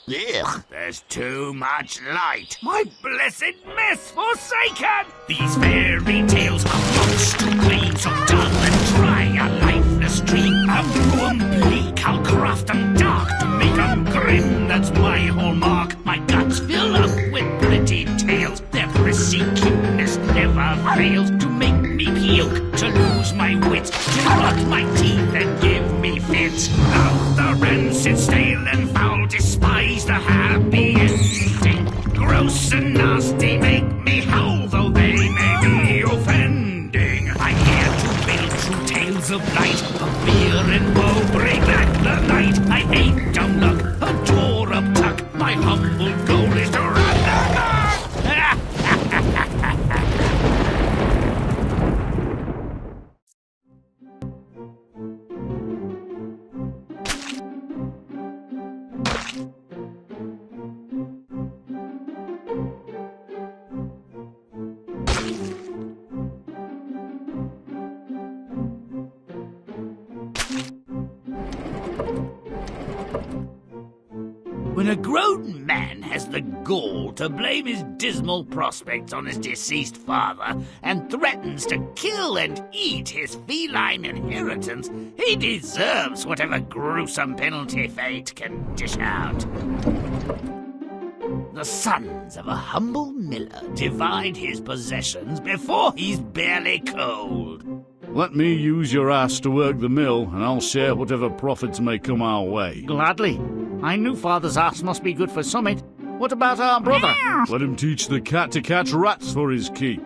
Ugh. There's too much light. My blessed mess forsaken! These fairy tales are months too plain, so dull and dry, a lifeless dream. I'll brew 'em bleak, I'll craft 'em dark to make 'em grim. That's my hallmark. My guts fill up with pretty tales. Their prissy cuteness never fails to make me puke, to lose my wits, to rot my teeth and give me fits. Love the rancid, stale and foul, despise the happy ending. Gross and nasty make me howl, though they may be offending. I'm here to build true tales of light, of fear and woe, bring back the night. I ain't dumb luck, a door up tuck. My humble goal is to run the clock. When a grown man has the gall to blame his dismal prospects on his deceased father and threatens to kill and eat his feline inheritance, he deserves whatever gruesome penalty fate can dish out. The sons of a humble miller divide his possessions before he's barely cold. Let me use your ass to work the mill, and I'll share whatever profits may come our way. Gladly. I knew father's ass must be good for summit. What about our brother? Let him teach the cat to catch rats for his keep.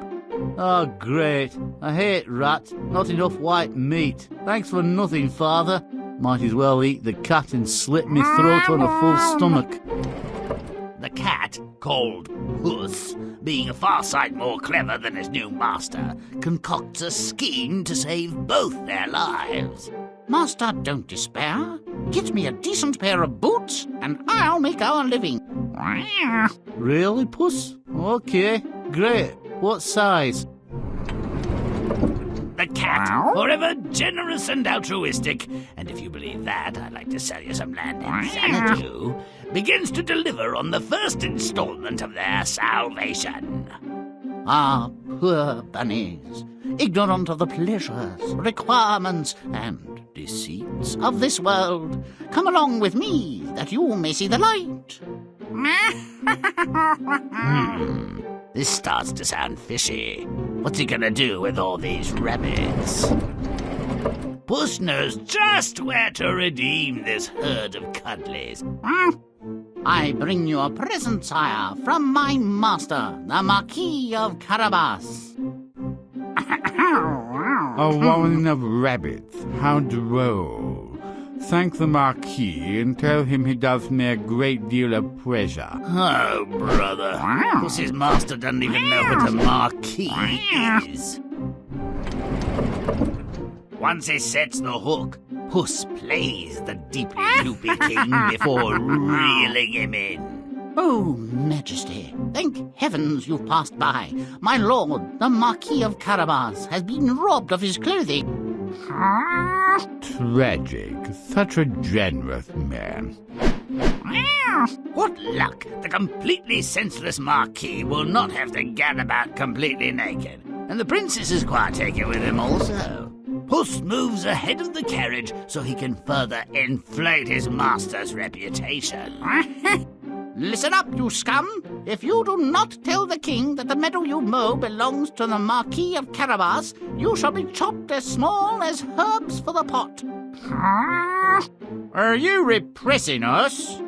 Oh, great. I hate rats. Not enough white meat. Thanks for nothing, father. Might as well eat the cat and slit me throat on a full stomach. The cat, called Puss, being a far sight more clever than his new master, concocts a scheme to save both their lives. Master, don't despair. Get me a decent pair of boots, and I'll make our living. Really, Puss? Okay, great. What size? The cat, forever generous and altruistic, and if you believe that, I'd like to sell you some land in Xanadu, begins to deliver on the first installment of their salvation. Ah, poor bunnies, ignorant of the pleasures, requirements, and deceits of this world, come along with me that you may see the light. This starts to sound fishy. What's he gonna do with all these rabbits? Puss knows just where to redeem this herd of cuddlies. I bring you a present, sire, from my master, the Marquis of Carabas. A warren of rabbits, how droll. Thank the Marquis and tell him he does me a great deal of pleasure. Oh, brother. Puss's master doesn't even know what a Marquis is. Once he sets the hook, Puss plays the deeply loopy king before reeling him in. Oh, Majesty, thank heavens you've passed by. My lord, the Marquis of Carabas, has been robbed of his clothing. Tragic. Such a generous man. What luck! The completely senseless Marquis will not have to gad about completely naked. And the princess is quite taken with him also. Puss moves ahead of the carriage so he can further inflate his master's reputation. Listen up, you scum! If you do not tell the king that the meadow you mow belongs to the Marquis of Carabas, you shall be chopped as small as herbs for the pot. Are you repressing us?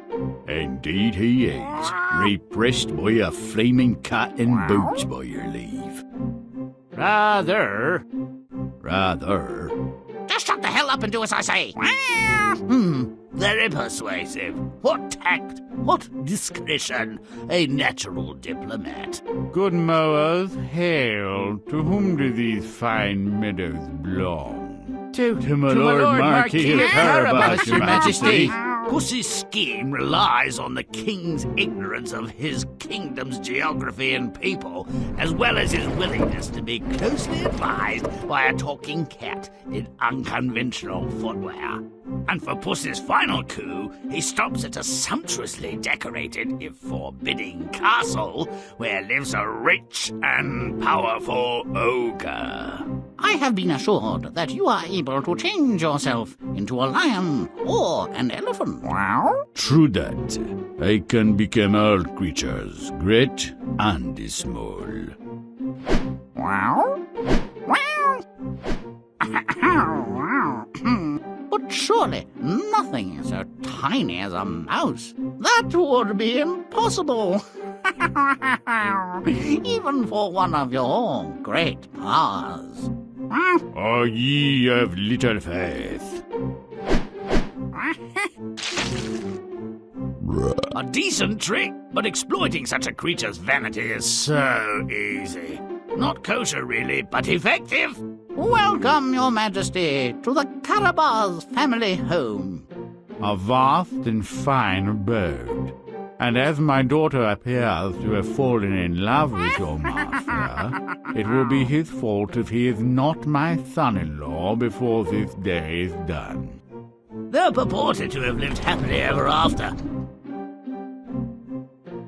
Indeed he is. Repressed by a flaming cat in boots, by your leave. Rather. Just shut the hell up and do as I say. Very persuasive. What tact, what discretion. A natural diplomat. Good mowers, hail. To whom do these fine meadows belong? To my Lord Marquis of Carabas, your Majesty. Puss's scheme relies on the king's ignorance of his kingdom's geography and people, as well as his willingness to be closely advised by a talking cat in unconventional footwear. And for Puss's final coup, he stops at a sumptuously decorated, if forbidding, castle where lives a rich and powerful ogre. I have been assured that you are able to change yourself into a lion or an elephant. True that. I can become all creatures, great and small. But surely nothing is so tiny as a mouse. That would be impossible. Even for one of your great powers. O ye of little faith. A decent trick, but exploiting such a creature's vanity is so easy. Not kosher, really, but effective. Welcome, Your Majesty, to the Carabas family home. A vast and fine abode. And as my daughter appears to have fallen in love with your master, it will be his fault if he is not my son-in-law before this day is done. They're purported to have lived happily ever after.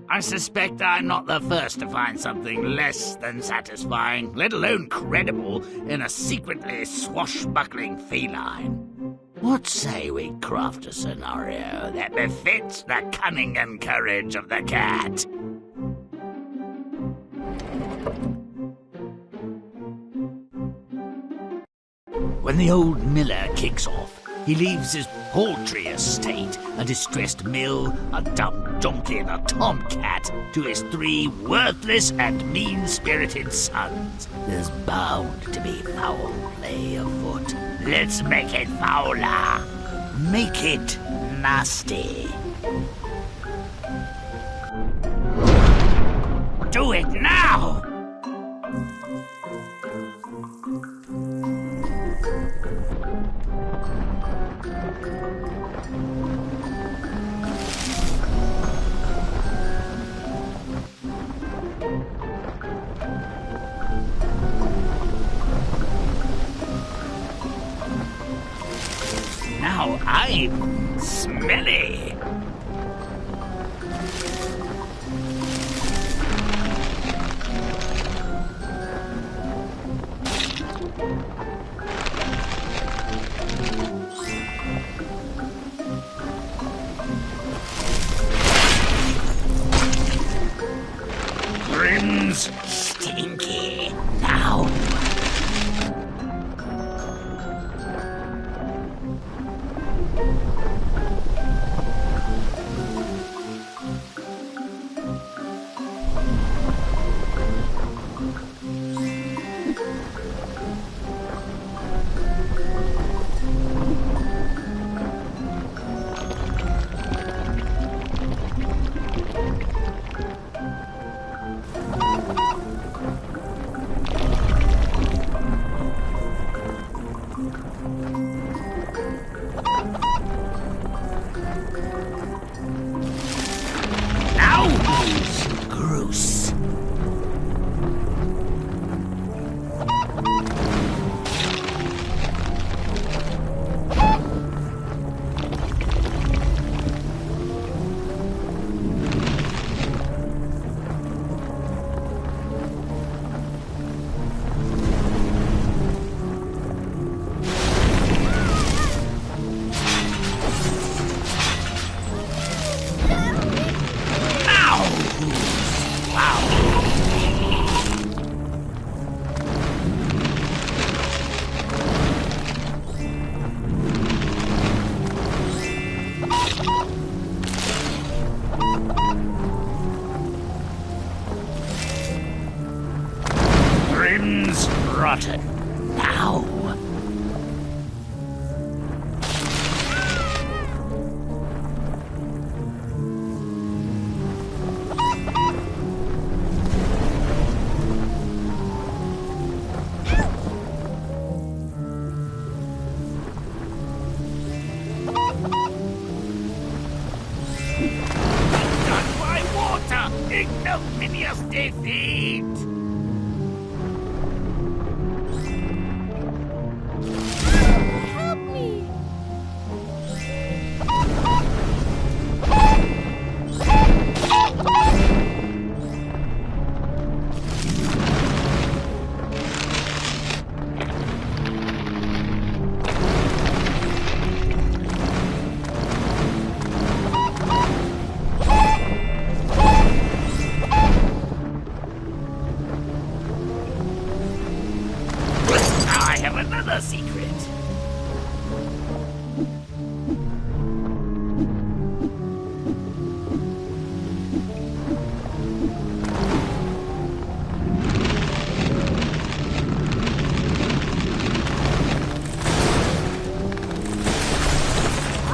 I suspect I'm not the first to find something less than satisfying, let alone credible, in a secretly swashbuckling feline. What say we craft a scenario that befits the cunning and courage of the cat? When the old miller kicks off, he leaves his paltry estate, a distressed mill, a dumb donkey and a tomcat, to his 3 worthless and mean-spirited sons. There's bound to be foul play afoot. Let's make it fouler. Make it nasty. Do it now! Now I'm smelly. Grimm's stinky. Now. Gross. Grimm's rotten. Now. Done by water! Ignominious defeat! Help me! another secret.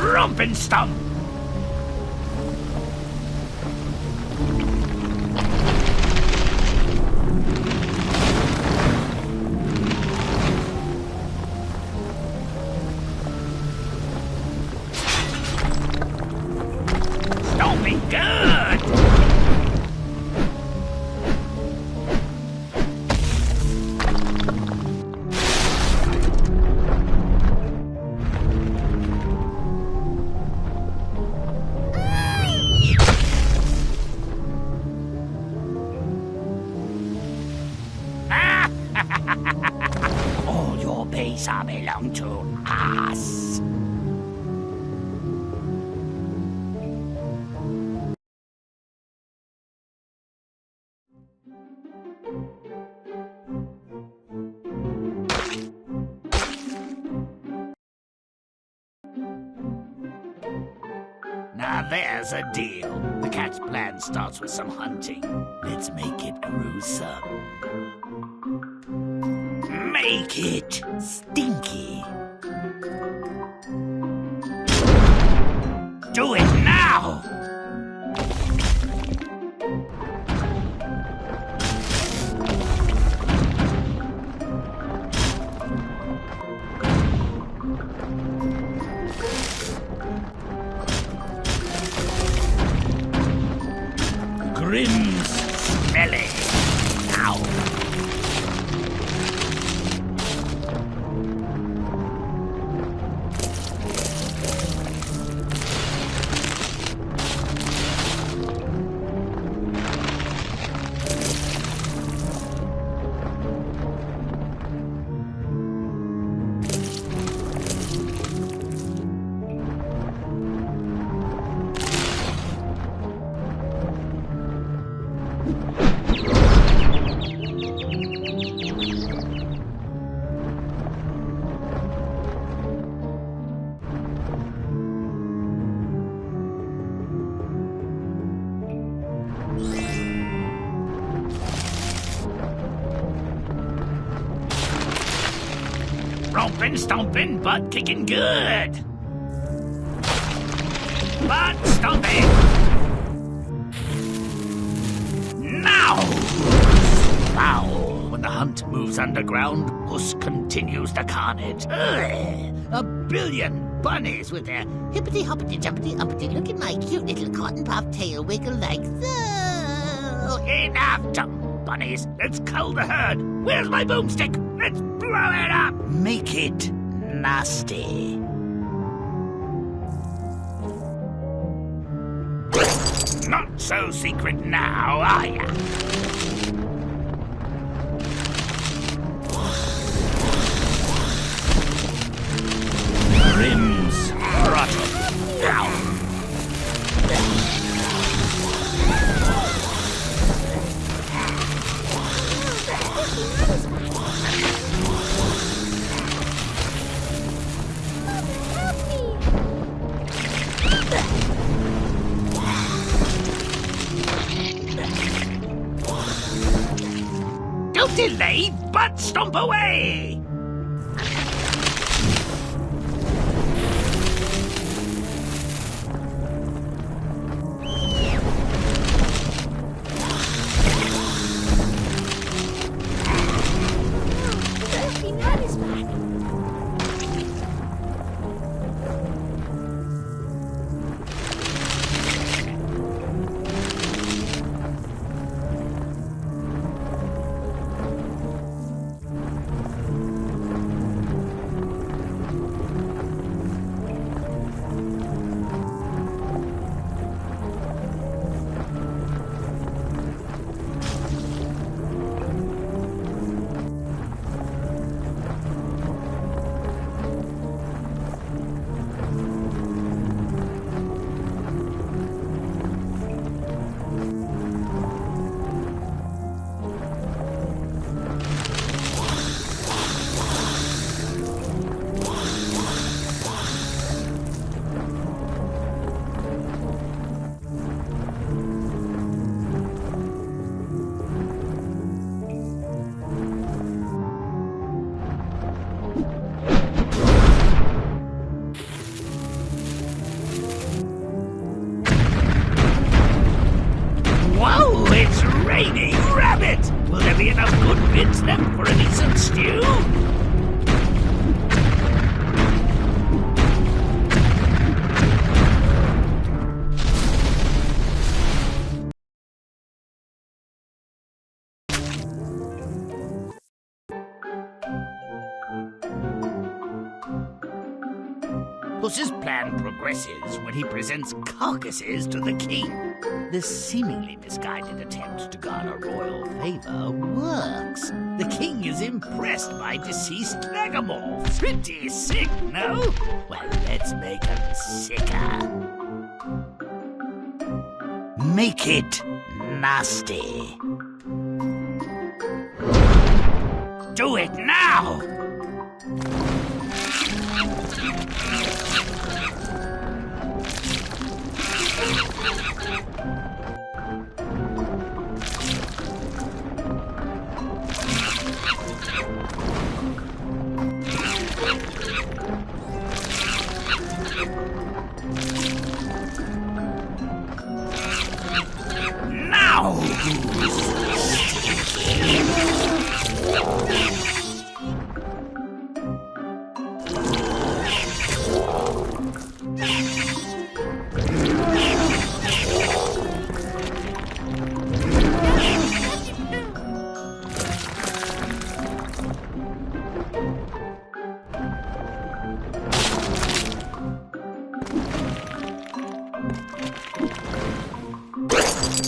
Rump and stump. Stomping good. All your base are belong to us. Now there's a deal. The cat's plan starts with some hunting. Let's make it gruesome. Make it stinky. Do it now! Grimm's smelly. Now. Romping, stomping, butt kicking good. Butt stomping. Now! Foul. When the hunt moves underground, Puss continues the carnage. Ugh, a billion bunnies with their Hippity hoppity jumpity uppity, look at my cute little cotton puff tail wiggle like so. enough dumb bunnies. Let's cull the herd. Where's my boomstick? Let's blow it up. Make it nasty. Not so secret now, are ya? Grimm's throttle down. Don't delay, but stomp away! hardly enough good bits left for a decent stew. Puss's plan progresses when he presents carcasses to the king. This seemingly misguided attempt to garner royal favor works. The king is impressed by deceased megamorphs. Pretty sick, no? Well, let's make him sicker. Make it nasty. Do it now!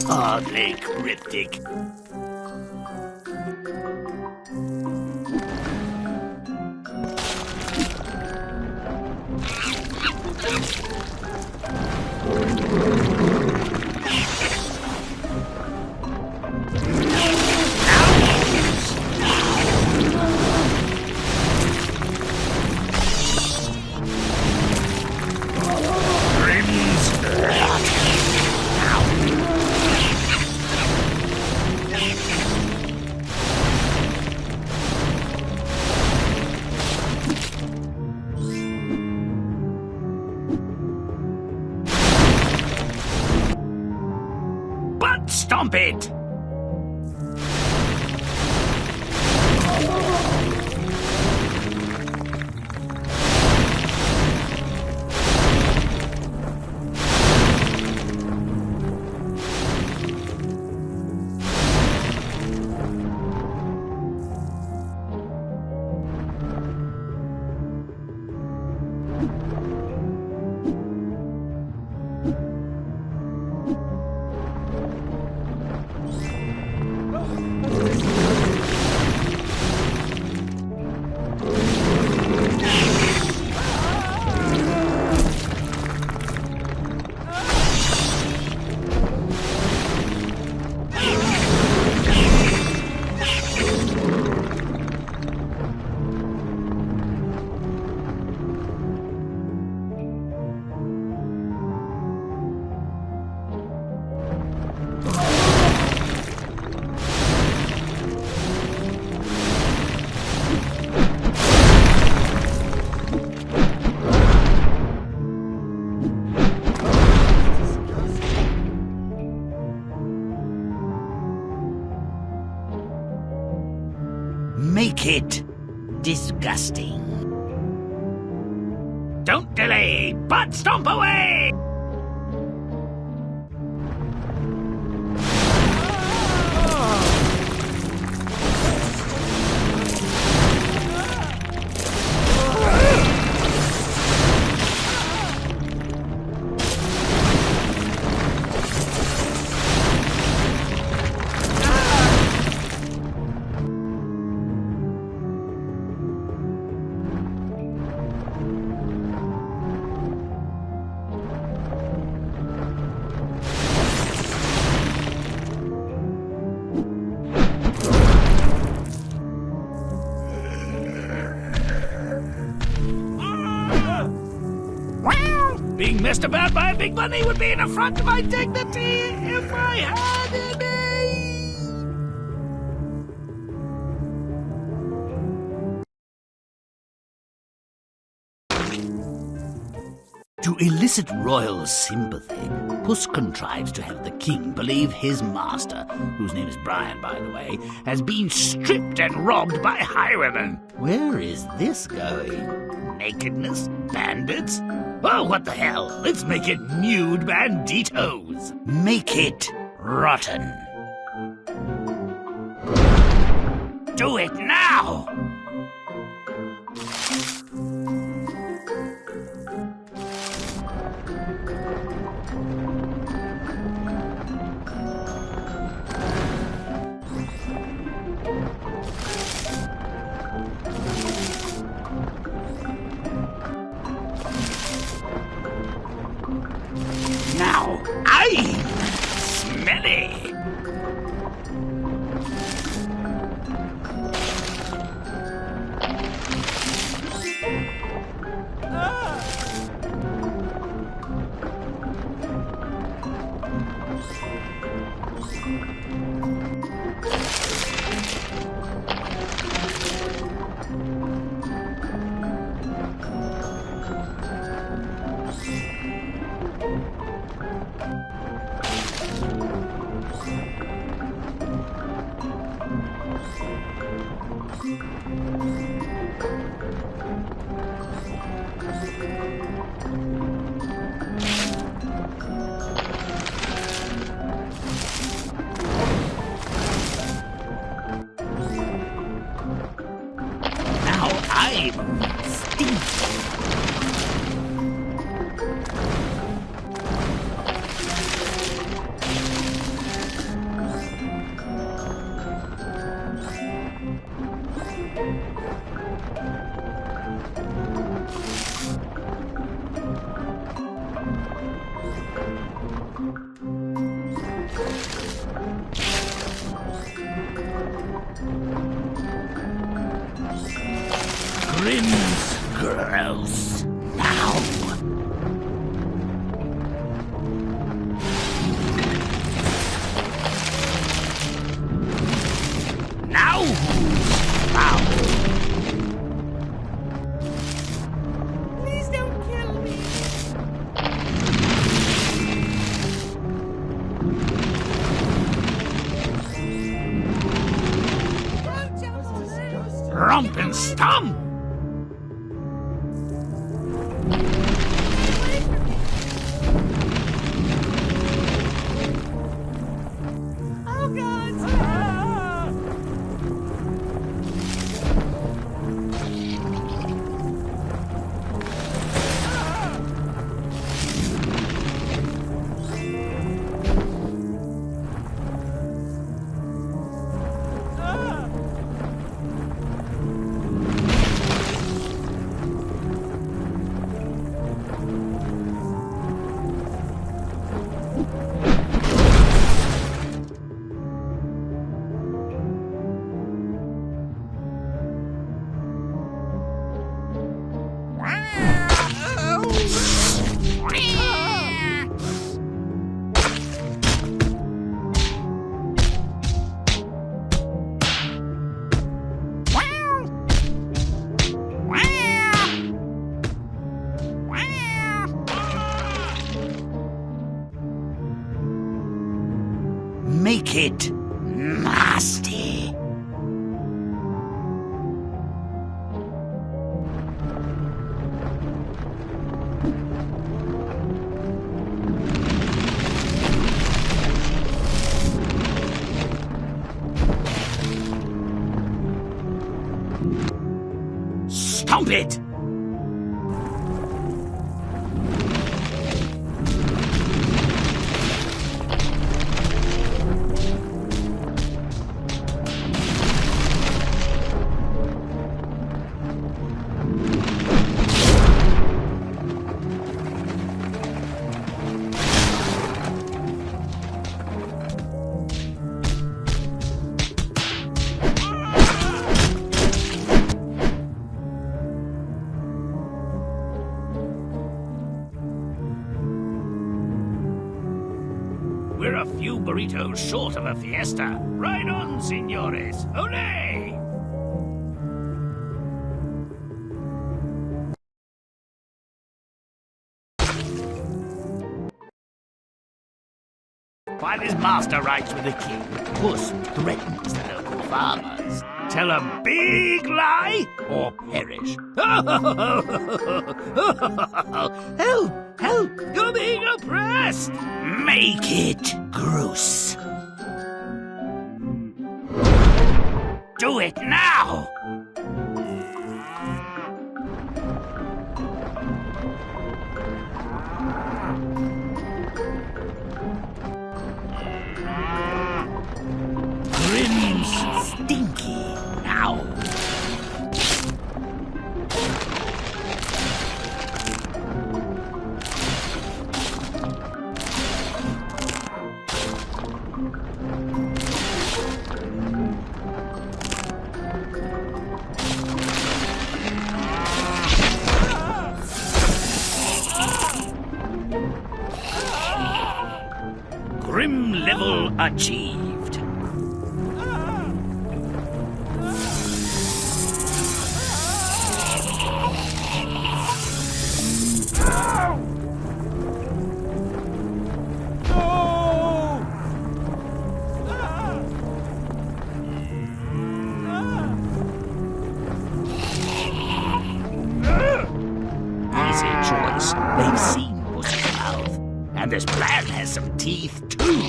Hardly cryptic. Stomp it! Make it disgusting. Don't delay, but stomp away! Being messed about by a big bunny would be an affront to my dignity if I had any. To elicit royal sympathy, Puss contrives to have the king believe his master, whose name is Brian, by the way, has been stripped and robbed by highwaymen. Where is this going? Nakedness? Bandits? Oh, what the hell? Let's make it nude banditos. Make it rotten. Do it now! Now, I'm smelly. Now I'm stinky. Grimm's gross. Now. Now who's foul? Please don't kill me. Romp and stomp! Oh God! Make it nasty. Stomp it! We're a few burritos short of a fiesta. Right on, senores. Olé! while his master rides with the king. Puss threatens the local farmers. Tell a big lie or perish. Help! Help! You're being oppressed! Make it gross. Do it now! Grimm's stinky now. Grimm level achieved. Easy choice. They've seen Puss's mouth. And this plan has some teeth, too.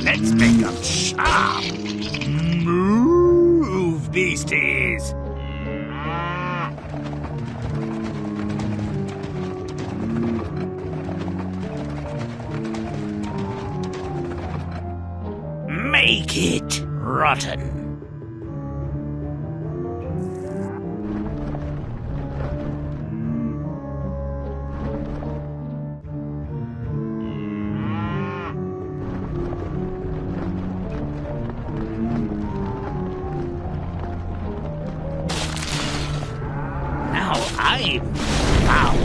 Let's make them sharp. Move, beasties. Make it rotten. Now I'm foul.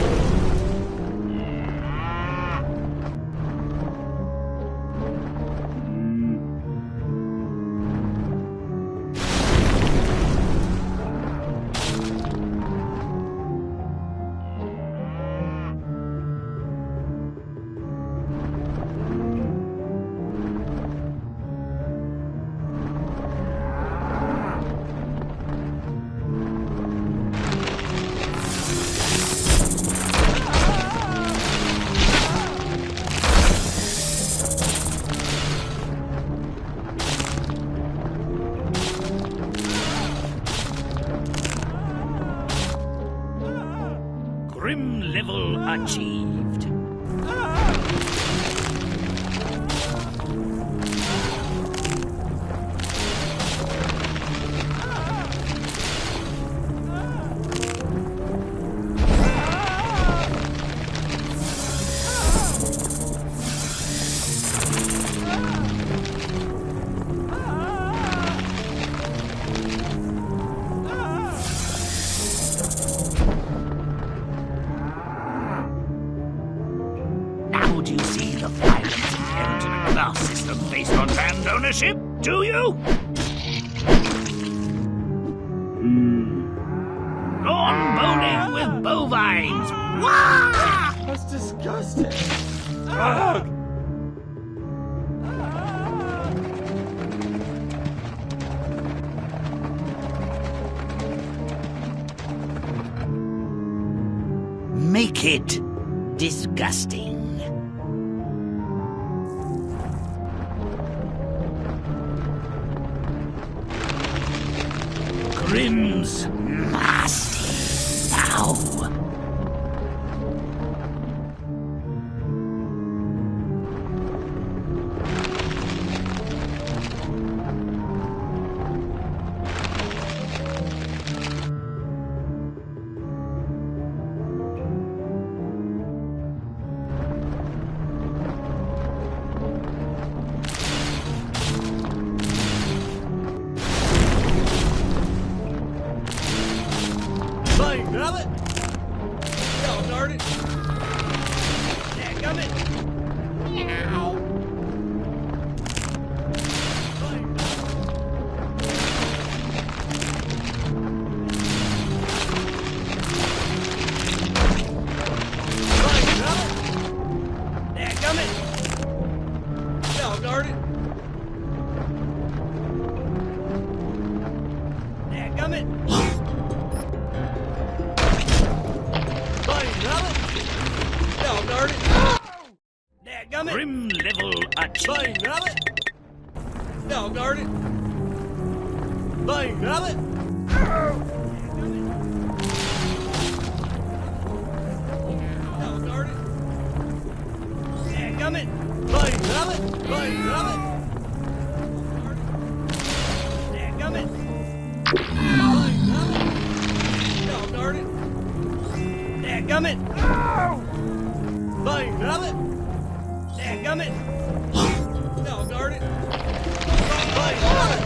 Grimm level achieved. Now do you see the violence inherent in a class system based on land ownership? Do you? Lawn bowling with bovines. Wah! That's disgusting. Ugh. Make it disgusting. Grimm's nasty now. Fine, grab it. Yo, darn it. Yeah, come it. Meow. Fine. Fine, grab it. Yeah, come it. Yo, darn it. Dadgummit! Fine, Rabbit! Darn it! Dadgummit! Grimm level achieved. Fine, Rabbit! Darn it! Fine, Rabbit! Darn it! Dadgummit! Fine, Rabbit! Fine, Rabbit! Dadgummit! Fine, Rabbit! Darn it! Dadgummit! Fine, Rabbit! Dadgummit! Darn it! Fine, Rabbit!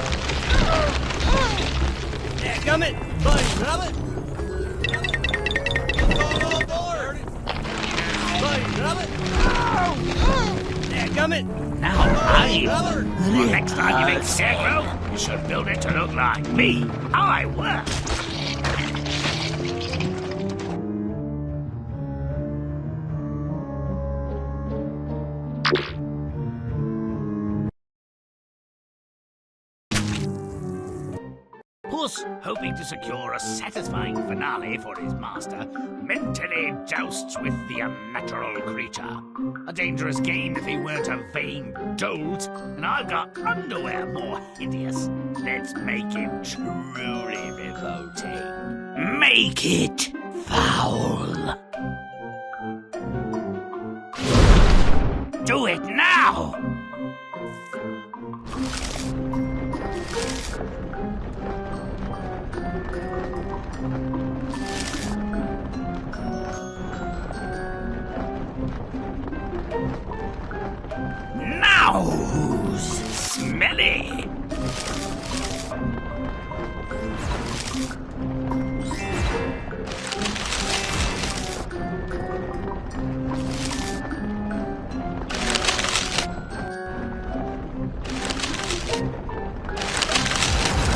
Dadgummit! Fine, Rabbit! Going all aboard! Fine, Rabbit! Dadgummit! Now well, next time you make Segro, you should build it to look like me. I work. Puss, hoping to secure a satisfying finale for his master, mentally jousts with the unnatural creature. A dangerous game if he weren't a vain dolt, and I've got underwear more hideous. Let's make him truly revolting. Make it foul. Do it now! Now who's smelly?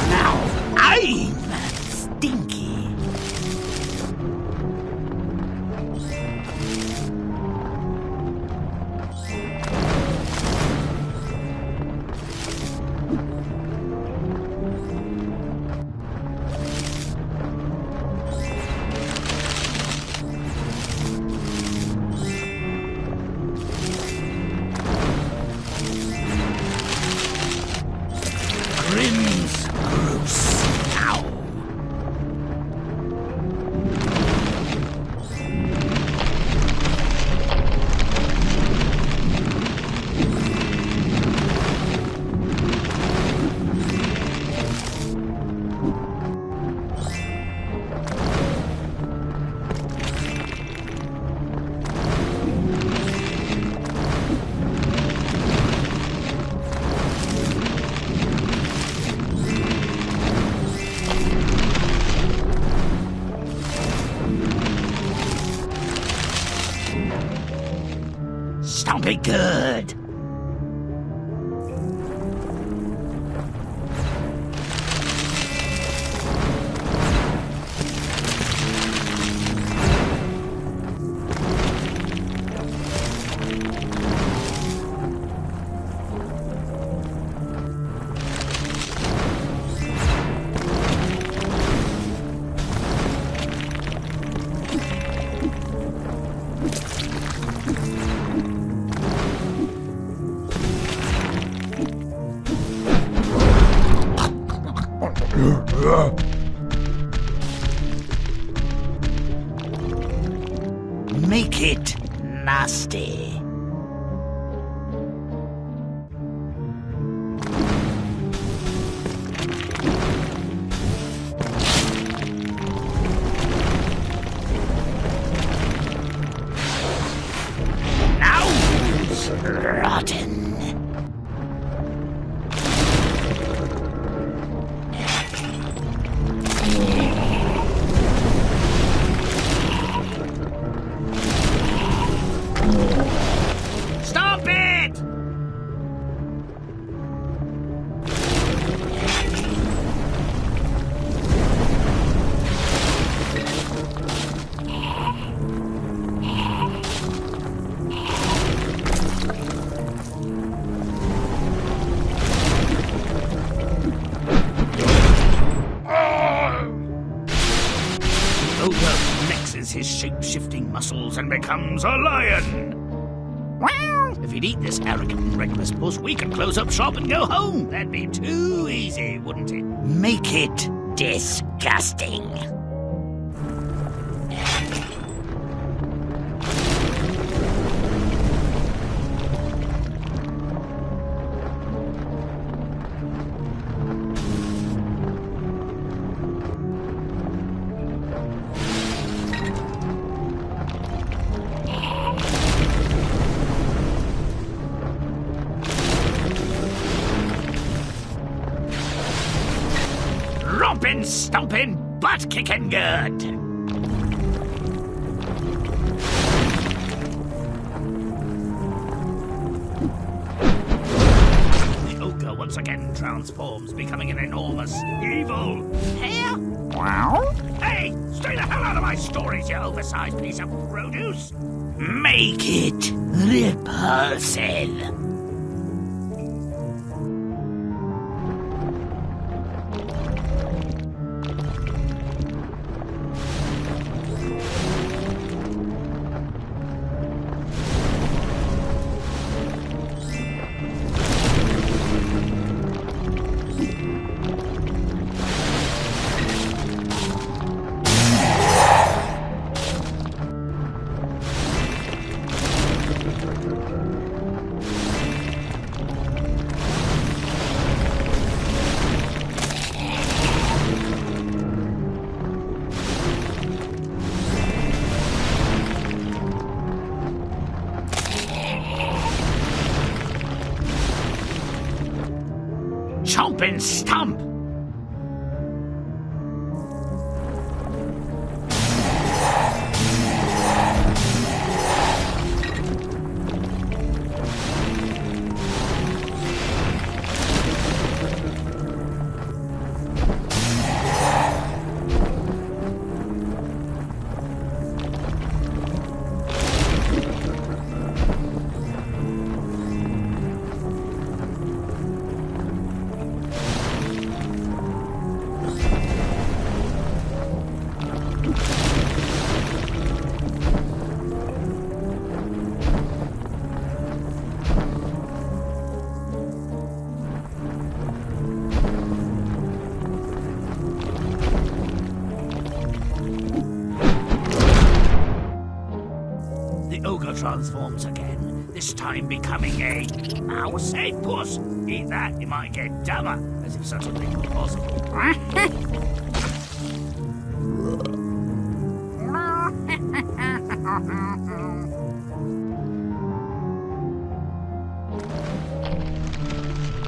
Now I'm stinky. Grimm's gross. Ow. Stomp it good. Make it nasty. Now who's rotten? his shape-shifting muscles and becomes a lion. If he'd eat this arrogant and reckless Puss, we could close up shop and go home. That'd be too easy, wouldn't it? Make it disgusting. Rompin', stompin', butt-kicking good. The ogre once again transforms, becoming an enormous evil hare. Wow. Hey, stay the hell out of my stories, you oversized piece of produce. Make it repulsive. Chomp and stomp! Transforms again, this time becoming a mouse. Hey, Puss, eat that, you might get dumber, as if such a thing were possible.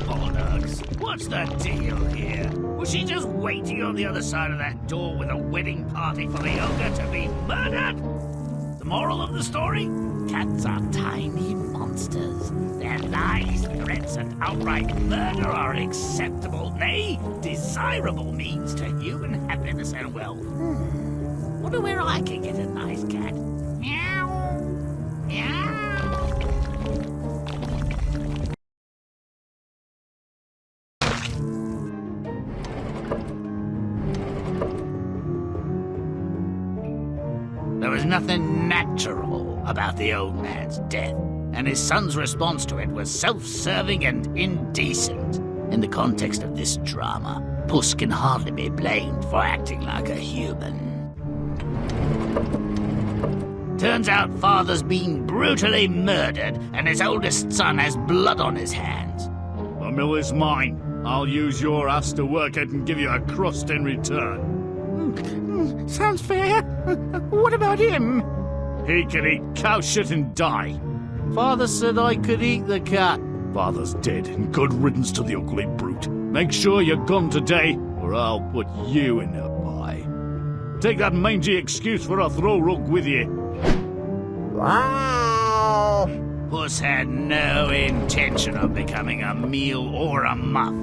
Bollocks, what's the deal here? Was she just waiting on the other side of that door with a wedding party for the ogre to be murdered? The moral of the story? Cats are tiny monsters. Their lies, threats, and outright murder are acceptable, nay, desirable means to human happiness and wealth. Wonder where I can get a nice cat. Meow. Meow. There was nothing natural about the old man's death, and his son's response to it was self-serving and indecent. In the context of this drama, Puss can hardly be blamed for acting like a human. Turns out father's been brutally murdered, and his oldest son has blood on his hands. The mill is mine. I'll use your ass to work it and give you a crust in return. Sounds fair. What about him? He can eat cow shit and die. Father said I could eat the cat. Father's dead, and good riddance to the ugly brute. Make sure you're gone today, or I'll put you in a pie. Take that mangy excuse for a throw rug with you. Puss had no intention of becoming a meal or a muff.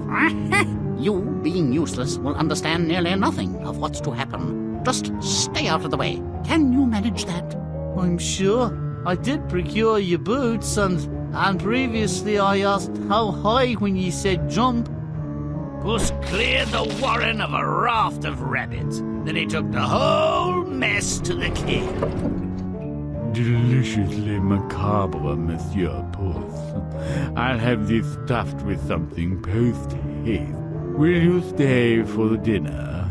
You, being useless, will understand nearly nothing of what's to happen. Just stay out of the way. Can you manage that? I'm sure. I did procure your boots, and previously I asked how high when you said jump. Puss cleared the warren of a raft of rabbits. Then he took the whole mess to the king. Deliciously macabre, Monsieur Puss. I'll have this stuffed with something post-haste. Will you stay for the dinner?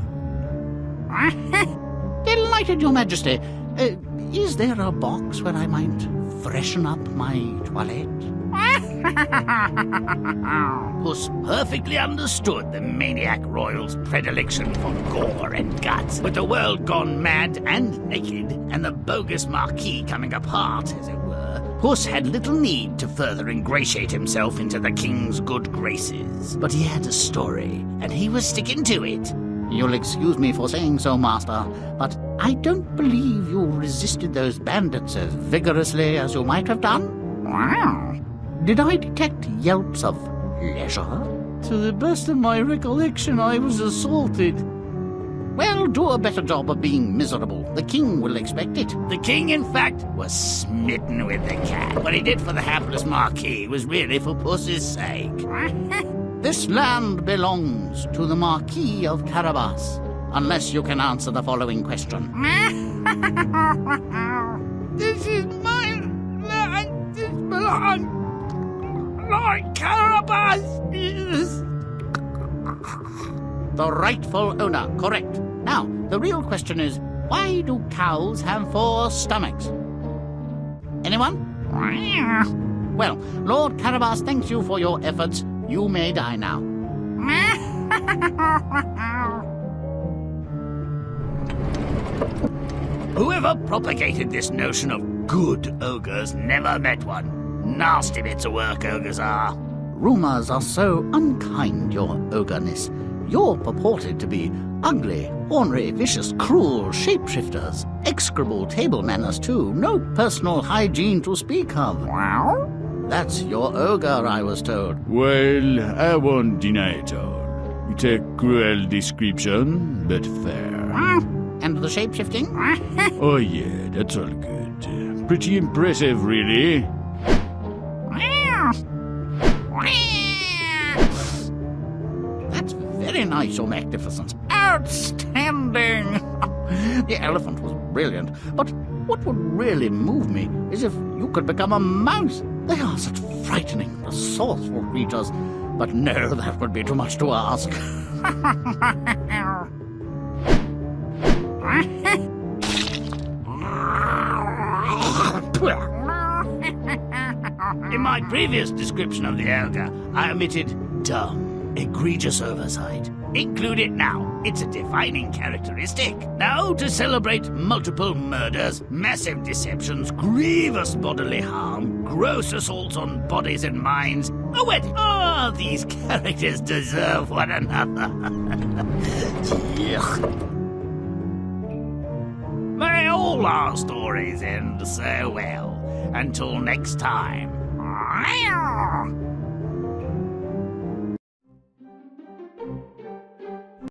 Delighted, Your Majesty. Is there a box where I might freshen up my toilette? Puss perfectly understood the maniac royal's predilection for gore and guts. With the world gone mad and naked, and the bogus marquis coming apart, as it were, Puss had little need to further ingratiate himself into the king's good graces. But he had a story, and he was sticking to it. You'll excuse me for saying so, Master, but I don't believe you resisted those bandits as vigorously as you might have done. Wow. Did I detect yelps of leisure? To the best of my recollection, I was assaulted. Well, do a better job of being miserable. The king will expect it. The king, in fact, was smitten with the cat. What he did for the hapless marquis was really for Puss's sake. This land belongs to the Marquis of Carabas, unless you can answer the following question. This is my land. This belongs. Lord Carabas is... The rightful owner, correct. Now, the real question is, why do cows have 4 stomachs? Anyone? Well, Lord Carabas thanks you for your efforts. You may die now. Whoever propagated this notion of good ogres never met one. Nasty bits of work ogres are. Rumors are so unkind, your ogreness. You're purported to be ugly, ornery, vicious, cruel shapeshifters. Execrable table manners, too. No personal hygiene to speak of. Wow. That's your ogre, I was told. Well, I won't deny it all. It's a cruel description, but fair. And the shape-shifting? Oh yeah, that's all good. Pretty impressive, really. That's very nice, Your Magnificence. Outstanding! The elephant was brilliant, but what would really move me is if you could become a mouse. They are such frightening, resourceful creatures. But no, that would be too much to ask. In my previous description of the ogre, I omitted dumb, egregious oversight. Include it now. It's a defining characteristic. Now, to celebrate multiple murders, massive deceptions, grievous bodily harm, gross assaults on bodies and minds, a wedding. Oh, these characters deserve one another. May all our stories end so well. Until next time.